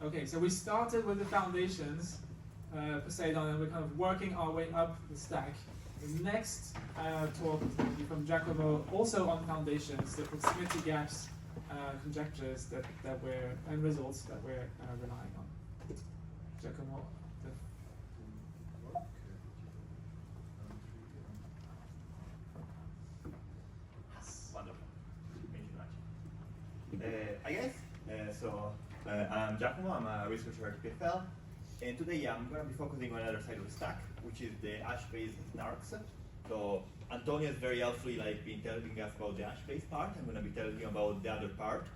Okay, so we started with the foundations, Poseidon, and we're kind of working our way up the stack. The next talk is going to be from Giacomo, also on foundations, the proximity gaps, conjectures that we're, and results that we're relying on. Giacomo. Wonderful. Thank you very much. I guess, I'm Giacomo, I'm a researcher at PFL, and today I'm going to be focusing on another side of the stack, which is the hash-based snarks. So Antonio has very helpfully been telling us about the hash-based part. I'm going to be telling you about the other part.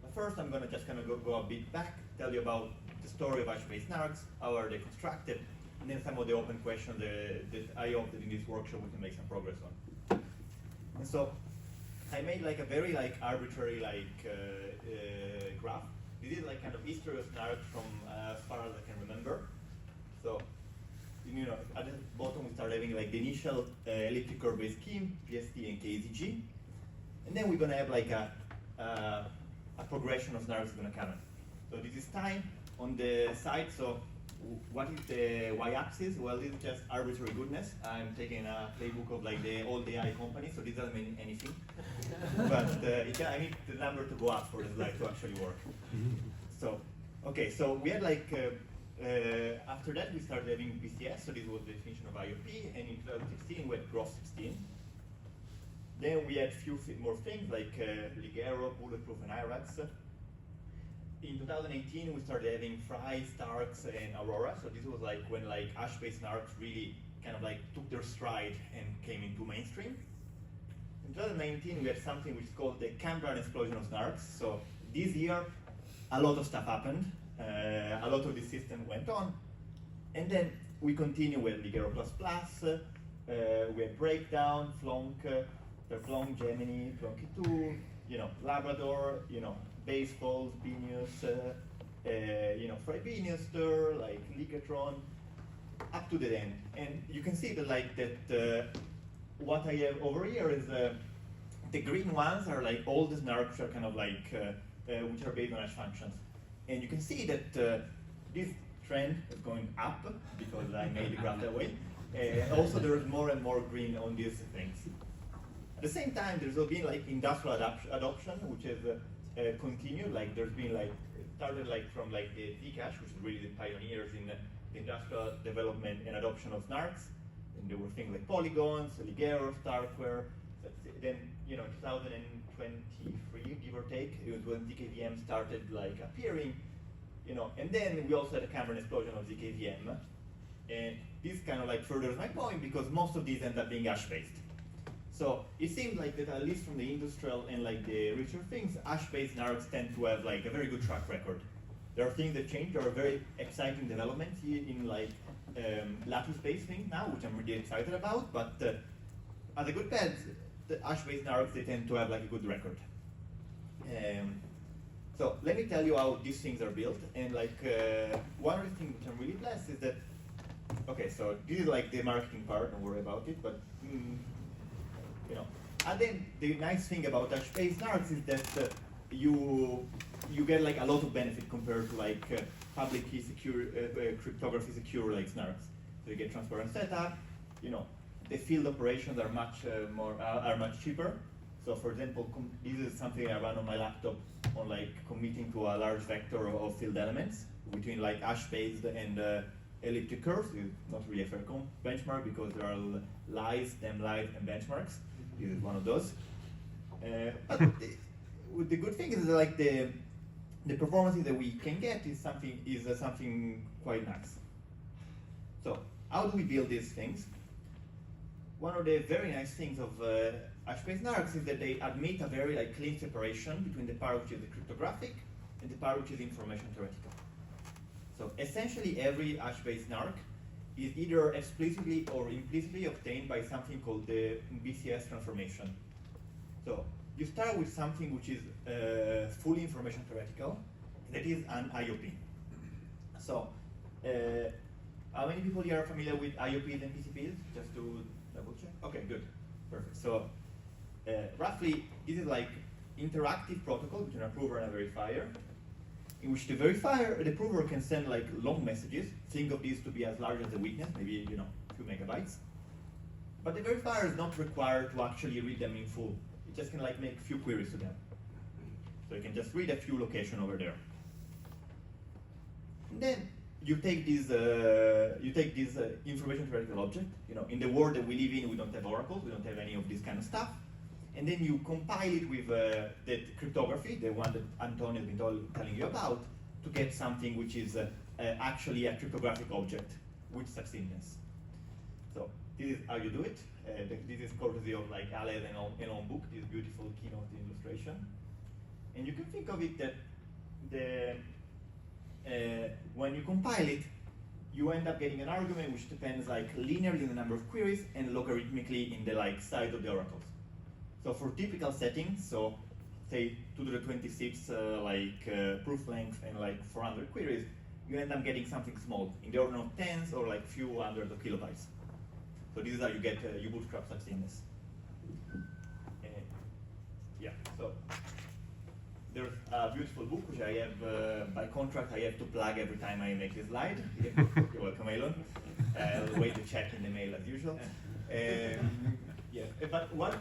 But first, I'm going to just kind of go a bit back, tell you about the story of hash-based snarks, how are they constructed, and then some of the open questions that I hope that in this workshop we can make some progress on. And so I made a very arbitrary graph. This is kind of history of snarks from as far as I can remember. So at the bottom we start having the initial elliptic curve-based scheme, PST and KZG, and then we're gonna have a progression of snarks going to come. So this is time on the side. So what is the y-axis? Well, this is just arbitrary goodness. I'm taking a playbook of the old AI company, so this doesn't mean anything. But I need the number to go up for the slide to actually work. So, okay, so we had after that we started having BCS, so this was the definition of IOP, and in 2016 we had Gross 16. Then we had a few more things like Ligero, Bulletproof, and IRAX. In 2018 we started having Fry, Starks, and Aurora, so this was when hash-based snarks really kind of took their stride and came into mainstream. In 2019 we had something which is called the Cambrian explosion of snarks. So this year a lot of stuff happened, a lot of the system went on, and then we continue with Ligero++, we had Breakdown, Flonk, Flonk, Gemini, Flonky2, Labrador, Basefold, Binius, Frybinius, Ligatron, up to the end. And you can see that what I have over here is the green ones are all the snarks are kind of which are based on hash functions. And you can see that this trend is going up because I made the graph that way. Also, there is more and more green on these things. At the same time, there's been industrial adoption, which has continued. There's been it started from the zkSNARKs, which is really the pioneers in the industrial development and adoption of snarks. And there were things like polygons, Ligero, Starkware. Then 2023, give or take, it was when zkVM started appearing. And then we also had a Cambrian explosion of zkVM. And this kind of furthers my point because most of these end up being hash-based. So it seems that at least from the industrial and the research things, hash-based snarks tend to have a very good track record. There are things that change. There are very exciting developments in lattice-based things now, which I'm really excited about. But as a good bet, the hash-based snarks they tend to have a good record. So let me tell you how these things are built. And one of the things which I'm really blessed is that, okay, so this is the marketing part. Don't worry about it, but. And then the nice thing about hash-based snarks is that you get a lot of benefit compared to public key secure, cryptography secure snarks. So you get transparent setup. The field operations are much much cheaper. So for example, this is something I run on my laptop on committing to a large vector of field elements between hash-based and elliptic curves. Is not really a fair benchmark because there are lies, stem lies, and benchmarks. This is one of those. But the good thing is the performances that we can get is something quite nice. So how do we build these things? One of the very nice things of hash-based snarks is that they admit a very clean separation between the part which is the cryptographic and the part which is information theoretical. So essentially every hash-based snark is either explicitly or implicitly obtained by something called the BCS transformation. So you start with something which is fully information theoretical, that is an IOP. So how many people here are familiar with IOPs and PCPs? Just to double check. Okay, good, perfect. So roughly, this is interactive protocol between a prover and a verifier, in which the verifier, the prover, can send like long messages. Think of these to be as large as the witness, maybe a few megabytes. But the verifier is not required to actually read them in full. It just can like make a few queries to them. So you can just read a few locations over there. And then you take this information theoretical object. In the world that we live in, we don't have oracles, we don't have any of this kind of stuff. And then you compile it with the cryptography, the one that Antonio has been telling you about, to get something which is actually a cryptographic object with succinctness. So this is how you do it. This is courtesy of like Aled and On book, this beautiful keynote illustration. And you can think of it that when you compile it, you end up getting an argument which depends like linearly in the number of queries and logarithmically in the like size of the oracles. So for typical settings, so say 2 to the 26 proof length and like 400 queries, you end up getting something small in the order of tens or like few hundreds of kilobytes. So this is how you get you bootstrap succinctness. Yeah. So there's a beautiful book which I have by contract. I have to plug every time I make this slide. You're welcome, Elon. I'll wait to check in the mail as usual. Yeah. But what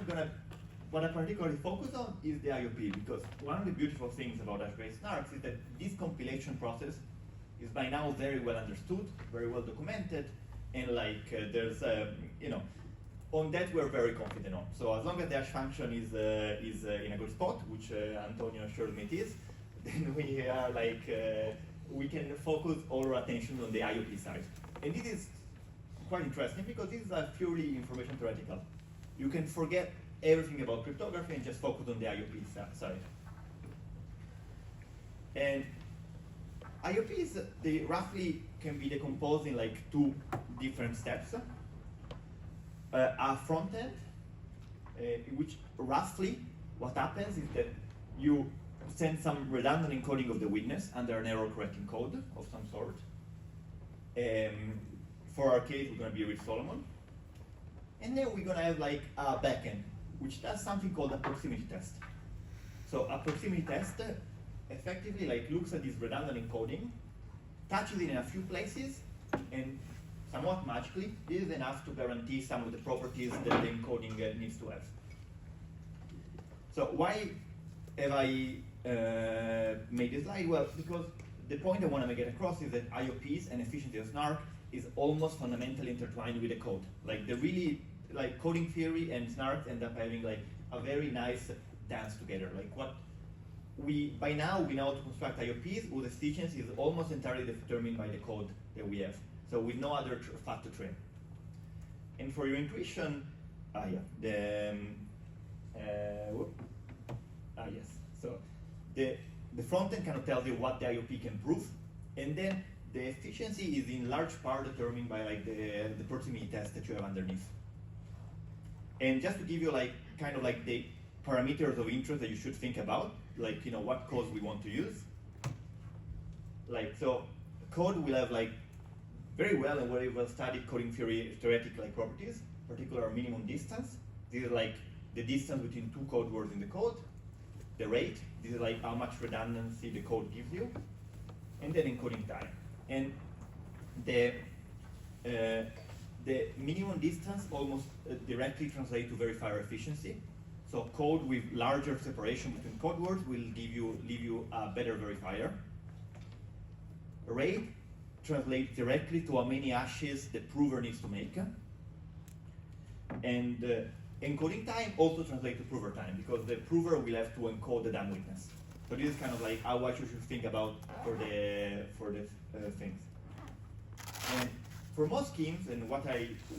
I particularly focus on is the IOP, because one of the beautiful things about zkSNARKs is that this compilation process is by now very well understood, very well documented, and like there's on that we're very confident on. So as long as the hash function is in a good spot, which Antonio assured me it is, then we are like we can focus all our attention on the IOP side. And this is quite interesting because this is a purely information theoretical. You can forget everything about cryptography and just focus on the IOP side. And IOPs, they roughly can be decomposed in like 2 different steps. A front end, in which roughly what happens is that you send some redundant encoding of the witness under an error correcting code of some sort. For our case, we're going to be with Solomon. And then we're going to have like a backend, which does something called a proximity test. So a proximity test effectively like looks at this redundant encoding, touches it in a few places, and somewhat magically, this is enough to guarantee some of the properties that the encoding needs to have. So why have I made this slide? Well, because the point I want to get across is that IOPs and efficiency of SNARK is almost fundamentally intertwined with the code. Like the really like coding theory and SNARK end up having like a very nice dance together. Like what by now we know how to construct IOPs whose efficiency is almost entirely determined by the code that we have. So with no other fat to train. And for your intuition, yes. So the front end kind of tells you what the IOP can prove, and then the efficiency is in large part determined by like the proximity test that you have underneath. And just to give you like kind of like the parameters of interest that you should think about, like what codes we want to use. Like so, code will have like very well and very well studied coding theoretic like properties, particular minimum distance. This is like the distance between 2 code words in the code. The rate, this is like how much redundancy the code gives you. And then encoding time. And the minimum distance almost directly translates to verifier efficiency. So code with larger separation between code words will leave you a better verifier. Rate translates directly to how many hashes the prover needs to make. And encoding time also translates to prover time, because the prover will have to encode the damn witness. So this is kind of like what you should think about for the things. And for most schemes, and what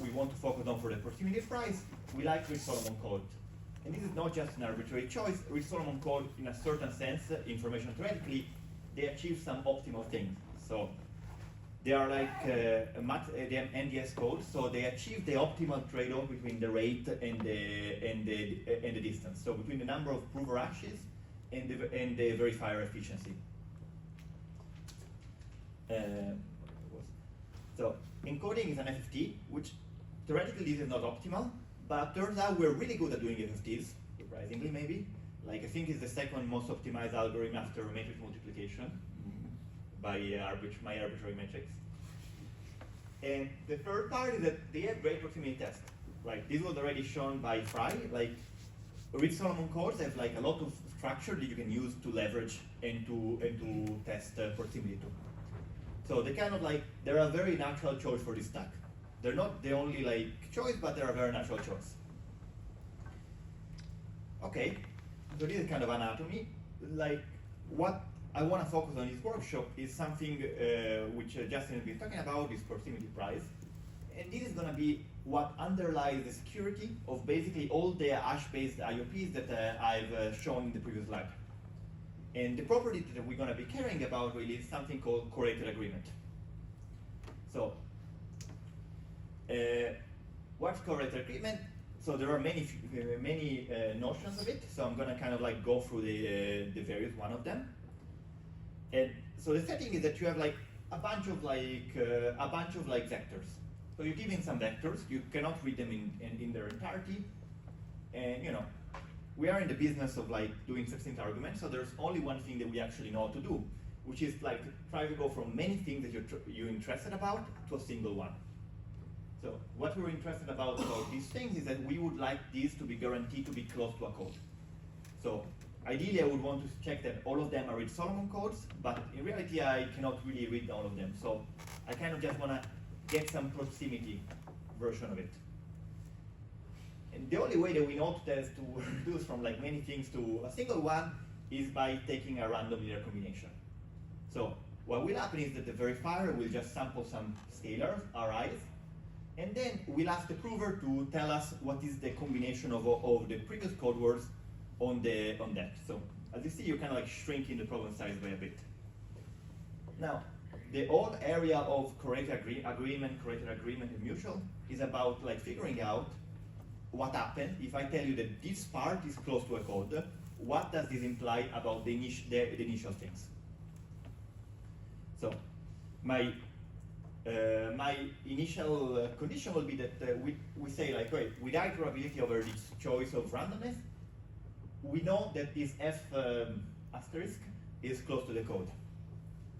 we want to focus on for the proximity price, we like Rich-Solomon code. And this is not just an arbitrary choice. Rich-Solomon code, in a certain sense, information theoretically, they achieve some optimal things. So they are like they have NDS code, so they achieve the optimal trade-off between the rate and the distance. So between the number of prover hashes and the verifier efficiency. So encoding is an FFT, which theoretically this is not optimal, but turns out we're really good at doing FFTs, surprisingly maybe. Like I think it's the second most optimized algorithm after matrix multiplication. by my arbitrary metrics. And the third part is that they have great proximity tests. Right? This was already shown by Fry. Like, Reed-Solomon codes have like a lot of structure that you can use to leverage and to test proximity to. So they kind of like, they're a very natural choice for this stack. They're not the only like choice, but they're a very natural choice. Okay, so this is kind of anatomy. Like, what I want to focus on in this workshop is something which Justin has been talking about, is proximity price. And this is going to be what underlies the security of basically all the hash-based IOPs that I've shown in the previous slide. And the property that we're going to be caring about really is something called correlated agreement. So, what's correlated agreement? So there are many notions of it. So I'm going to kind of like go through the various one of them. And so the setting is that you have like a bunch of vectors. So you're given some vectors. You cannot read them in their entirety. And you know, we are in the business of like doing succinct arguments. So there's only one thing that we actually know how to do, which is like to try to go from many things that you're interested about to a single one. So what we're interested about these things is that we would like these to be guaranteed to be close to a code. So ideally, I would want to check that all of them are Reed-Solomon codes, but in reality, I cannot really read all of them. So I kind of just want to get some proximity version of it. And the only way that we know to test to reduce from like many things to a single one is by taking a random linear combination. So what will happen is that the verifier will just sample some scalars, Ri's, and then we'll ask the prover to tell us what is the combination of the previous code words on that. So as you see, you're kind of like shrinking the problem size by a bit. Now, the whole area of correlated agreement, and mutual is about like figuring out what happens if I tell you that this part is close to a code. What does this imply about the initial things? So my initial condition will be that we say like, wait, with high probability over this choice of randomness, we know that this f asterisk is close to the code.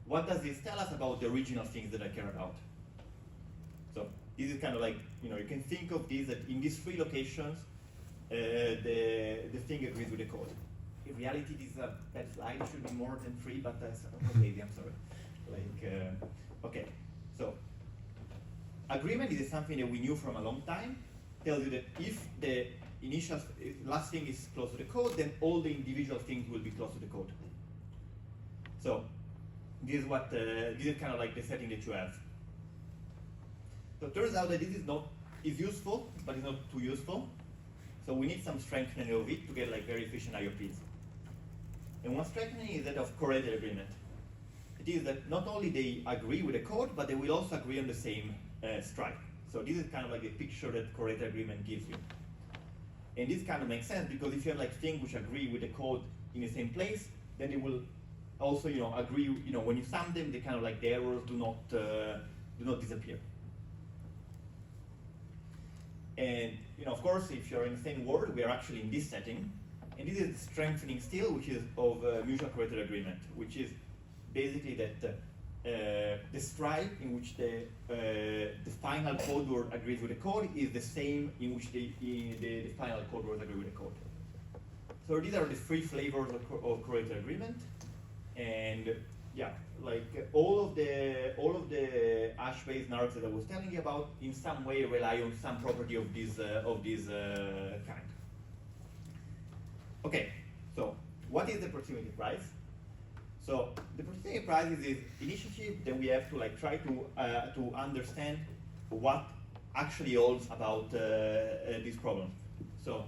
What does this tell us about the original things that I care about? So this is kind of like, you know, you can think of this that in these three locations, the thing agrees with the code. In reality, this is a bad slide. It should be more than 3, but I'm lazy, I'm sorry. Like, okay, so agreement is something that we knew from a long time. Tells you that if the initial last thing is close to the code, then all the individual things will be close to the code. So this is what this is kind of like the setting that you have. So it turns out that this is useful, but it's not too useful. So we need some strengthening of it to get like very efficient IOPs. And one strengthening is that of correlated agreement. It is that not only they agree with the code, but they will also agree on the same stripe. So this is kind of like the picture that correlated agreement gives you. And this kind of makes sense because if you have like things which agree with the code in the same place, then they will also, you know, agree. You know, when you sum them, they kind of like the errors do not disappear. And you know, of course, if you're in the same world, we are actually in this setting, and this is the strengthening still, which is of mutual correlated agreement, which is basically that the stripe in which the final code word agrees with the code is the same in which the final code words agree with the code. So these are the three flavors of correlated agreement, and yeah, like all of the hash-based NARKs that I was telling you about in some way rely on some property of this kind. Okay, so what is the proximity price? So the proximity price is this initiative that we have to like try to understand what actually holds about this problem. So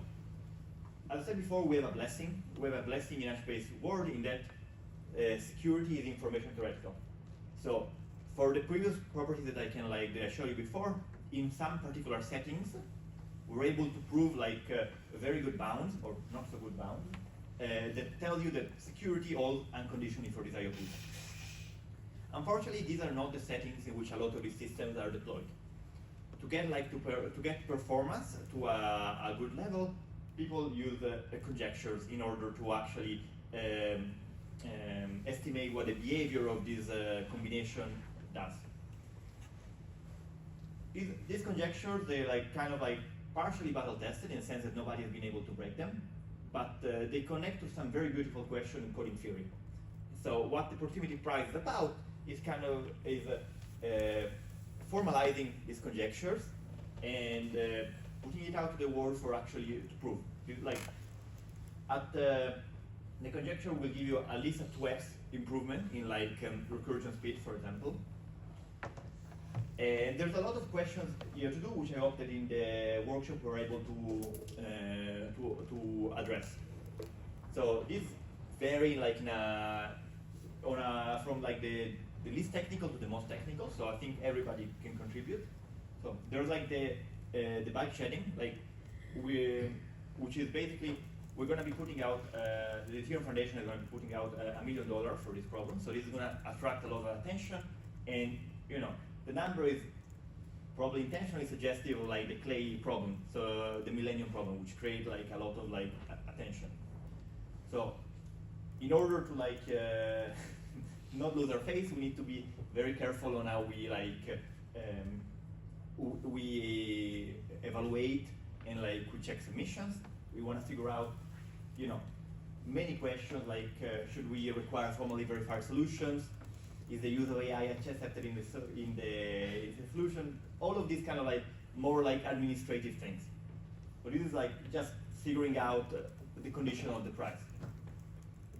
as I said before, we have a blessing. We have a blessing in hash-based world in that security is information theoretical. So for the previous properties that I showed you before, in some particular settings, we're able to prove like very good bounds or not so good bounds that tell you that security holds unconditionally for these IOPs. Unfortunately, these are not the settings in which a lot of these systems are deployed. To get performance to a good level, people use conjectures in order to actually estimate what the behavior of this combination does. These conjectures, they're like kind of like partially battle tested in the sense that nobody has been able to break them, but they connect to some very beautiful questions in coding theory. So what the proximity price is about is kind of formalizing these conjectures and putting it out to the world for actually to prove. Like the conjecture will give you at least a 2x improvement in like recursion speed, for example. And there's a lot of questions here to do, which I hope that in the workshop we're able to address. So this vary like from like the least technical to the most technical. So I think everybody can contribute. So there's like the bike shedding, like which is basically we're going to be putting out the Ethereum Foundation is going to be putting out $1 million for this problem. So this is going to attract a lot of attention, and you know. The number is probably intentionally suggestive of like the clay problem, so the millennium problem, which create like a lot of like attention. So in order to like not lose our face, we need to be very careful on how we like we evaluate and like we check submissions. We want to figure out, you know, many questions like should we require formally verified solutions? Is the use of AI accepted in the solution? All of these kind of like more like administrative things. So this is like just figuring out the condition of the price.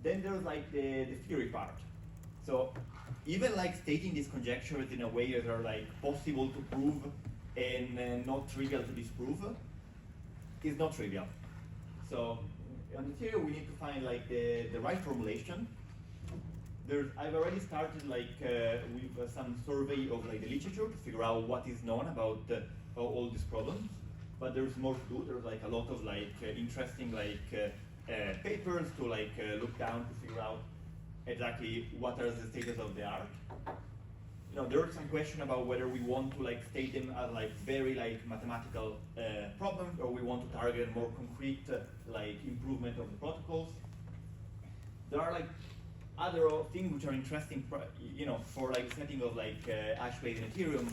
Then there's like the theory part. So even like stating these conjectures in a way that are like possible to prove and not trivial to disprove is not trivial. So on the theory we need to find like the right formulation. I've already started like with some survey of like the literature to figure out what is known about all these problems, but there's more to do. There's like a lot of like interesting like papers to like look down to figure out exactly what are the status of the art. You know, there are some question about whether we want to like state them as like very like mathematical problems, or we want to target more concrete like improvement of the protocols. There are like other things which are interesting, you know, for like setting of like hash-based in Ethereum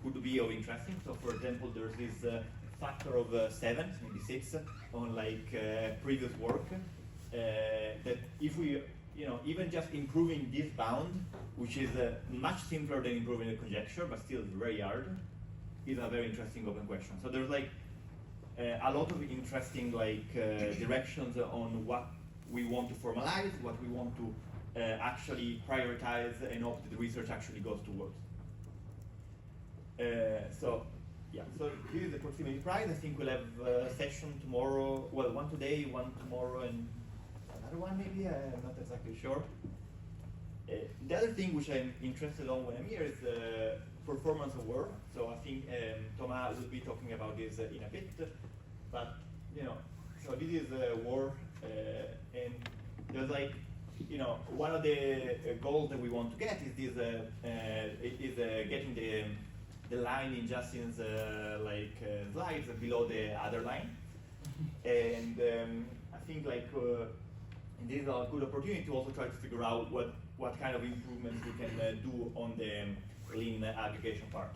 could be of interesting. So for example, there's this factor of 7, maybe 6 on like previous work that if we, you know, even just improving this bound, which is much simpler than improving the conjecture, but still very hard, is a very interesting open question. So there's like a lot of interesting like directions on what we want to formalize, what we want to actually prioritize, and hope that the research actually goes towards. So yeah, so this is the proximity prize. I think we'll have a session tomorrow, well, one today, one tomorrow, and another one maybe, I'm not exactly sure. The other thing which I'm interested on when I'm here is performance of work. So I think Thomas will be talking about this in a bit, but you know, so this is war, and there's like, you know, one of the goals that we want to get is this getting the line in Justin's slides below the other line, and I think like this is a good opportunity to also try to figure out what kind of improvements we can do on the lean aggregation part.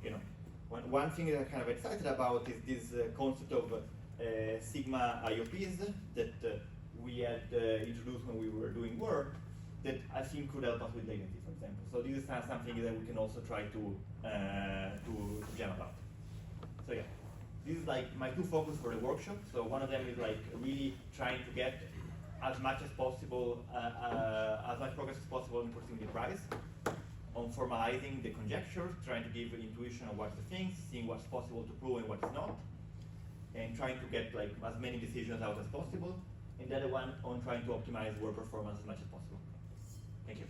You know, one thing that I'm kind of excited about is this concept of sigma IOPs that we had introduced when we were doing work that I think could help us with latency, for example. So this is something that we can also try to jam about. So yeah, this is like my two focus for the workshop. So one of them is like really trying to get as much as possible, as much progress as possible in proximity price, on formalizing the conjectures, trying to give an intuition of what's the things, seeing what's possible to prove and what is not, and trying to get like as many decisions out as possible. And the other one on trying to optimize work performance as much as possible. Thank you.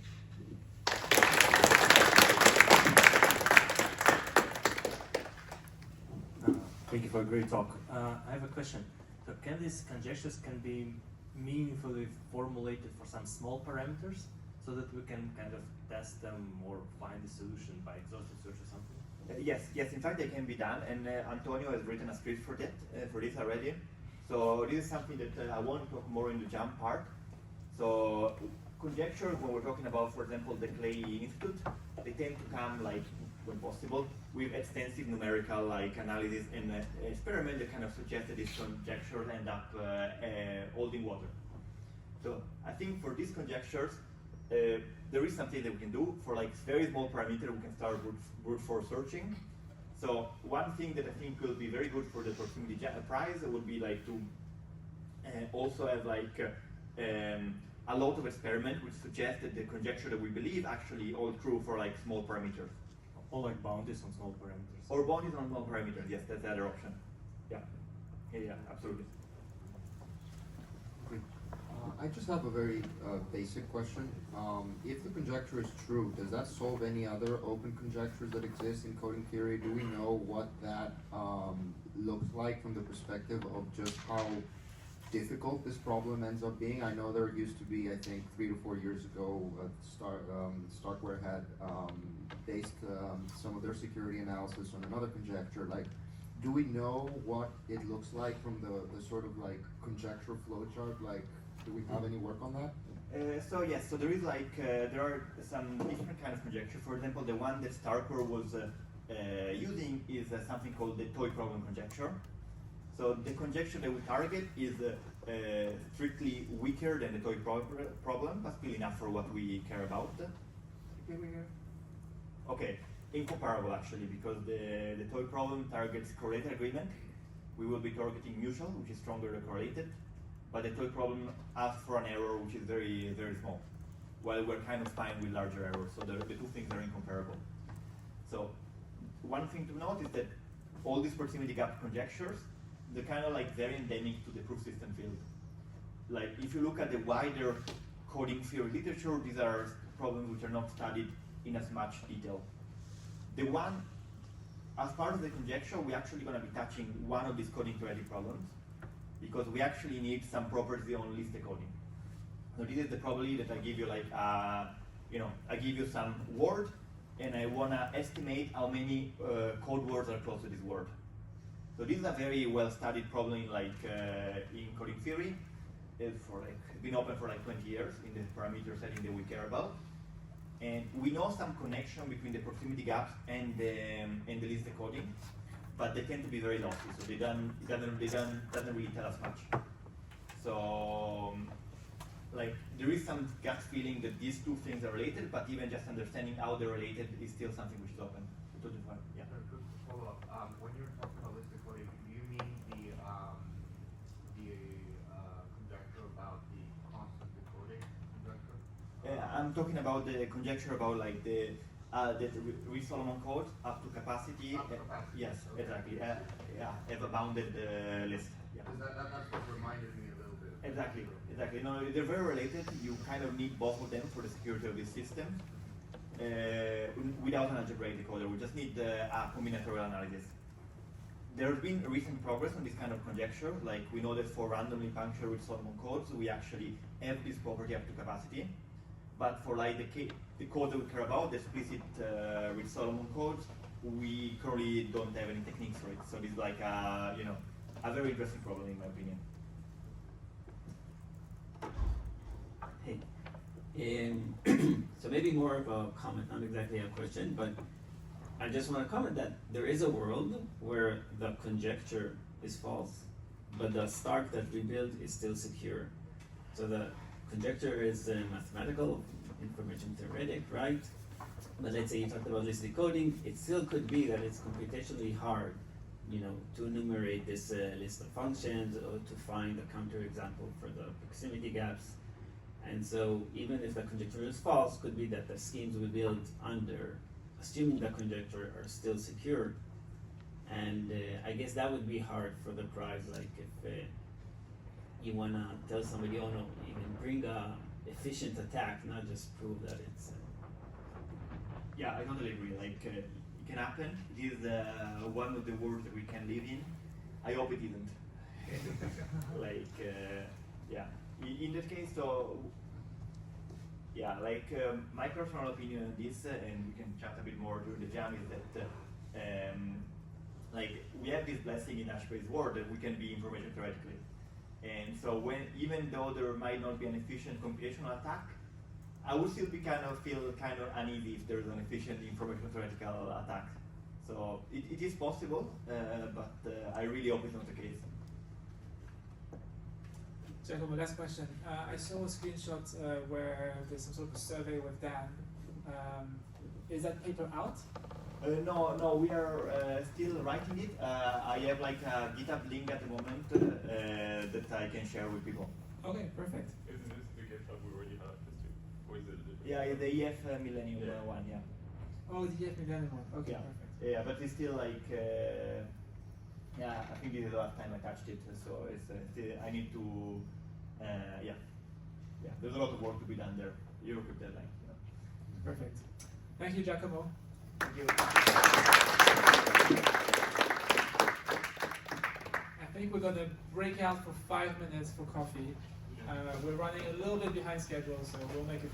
Thank you for a great talk. I have a question. So can these conjectures be meaningfully formulated for some small parameters so that we can kind of test them or find the solution by exhaustive search or something? Yes, in fact they can be done, and Antonio has written a script for that, for this already. So this is something that I want to talk more in the jump part. So conjectures, when we're talking about, for example, the Clay Institute, they tend to come, like, when possible, with extensive numerical like analysis and experiment that kind of suggest that these conjectures end up holding water. So I think for these conjectures, there is something that we can do. For like very small parameter, we can start brute force searching. So one thing that I think will be very good for the proximity prize would be like to also have like a lot of experiment which suggest that the conjecture that we believe actually hold true for like small parameters. Or like bounties on small parameters. Or bounties on small parameters, yes, that's the other option. Yeah, yeah, absolutely. I just have a very basic question. If the conjecture is true, does that solve any other open conjectures that exist in coding theory? Do we know what that looks like from the perspective of just how difficult this problem ends up being? I know there used to be, I think, 3 to 4 years ago, Starkware had based some of their security analysis on another conjecture. Like, do we know what it looks like from the sort of like conjecture flowchart? Like, do we have any work on that? So yes, so there is like there are some different kind of conjecture. For example, the one that Starkware was using is something called the toy problem conjecture. So the conjecture that we target is strictly weaker than the toy problem, but still enough for what we care about. Okay, incomparable actually, because the toy problem targets correlated agreement. We will be targeting mutual, which is stronger than correlated, but the toy problem asks for an error which is very, very small, while we're kind of fine with larger errors. So the two things are incomparable. So one thing to note is that all these proximity gap conjectures, they're kind of like very endemic to the proof system field. Like if you look at the wider coding theory literature, these are problems which are not studied in as much detail. The one, as part of the conjecture, we're actually going to be touching one of these coding theoretic problems, because we actually need some property on list decoding. So this is the probability that I give you like, I give you some word, and I want to estimate how many code words are close to this word. So this is a very well-studied problem in coding theory. It's been open for like 20 years in the parameter setting that we care about. And we know some connection between the proximity gaps and the list decoding, but they tend to be very lossy, so it doesn't really tell us much. So like there is some gut feeling that these two things are related, but even just understanding how they're related is still something which is open. Yeah. Quick follow-up. When you're talking about list decoding, do you mean the conjecture about the constant decoding conjecture? I'm talking about the conjecture about like the Reed-Solomon code up to capacity. Up to capacity. Yes, Okay. exactly. Yeah, have a bounded list. Yeah. That's what reminded me a little bit. Exactly, exactly. No, they're very related. You kind of need both of them for the security of this system. Without an algebraic decoder, we just need a combinatorial analysis. There's been recent progress on this kind of conjecture. Like we know that for randomly punctured Reed-Solomon codes, we actually have this property up to capacity. But for like the code that we care about, the explicit Reed-Solomon codes, we currently don't have any techniques for it. So this is like a very interesting problem in my opinion. Hey, so maybe more of a comment, not exactly a question, but I just want to comment that there is a world where the conjecture is false, but the Stark that we build is still secure. So the conjecture is mathematical, information theoretic, right? But let's say you talked about list decoding, it still could be that it's computationally hard, to enumerate this list of functions or to find a counterexample for the proximity gaps. And so even if the conjecture is false, could be that the schemes we build under, assuming the conjecture, are still secure. And I guess that would be hard for the prize, like if you want to tell somebody, oh no, you can bring a efficient attack, not just prove that it's... Yeah, I totally agree. Like, it can happen. It is one of the worlds that we can live in. I hope it isn't. Yeah. In that case, so, yeah, like, my personal opinion on this, and we can chat a bit more during the jam, is that, like, we have this blessing in Hash-based world that we can be information theoretically. And so even though there might not be an efficient computational attack, I would still feel kind of uneasy if there's an efficient information theoretical attack. So it is possible, but I really hope it's not the case. Giacomo, last question. I saw a screenshot where there's some sort of a survey with Dan. Is that paper out? No, we are still writing it. I have like a GitHub link at the moment that I can share with people. Okay, perfect. Isn't this the GitHub we already have access to? Or is it a different Yeah, the EF Millennium Yeah. one, yeah. Oh, the EF Millennium one. Okay, Yeah. perfect. Yeah, but it's still like, yeah, I think this is the last time I touched it, so it's still, I need to, yeah, there's a lot of work to be done there. Europe deadline. Yeah. Perfect. Thank you, Giacomo. Thank you. I think we're going to break out for 5 minutes for coffee. We're running a little bit behind schedule, so we'll make it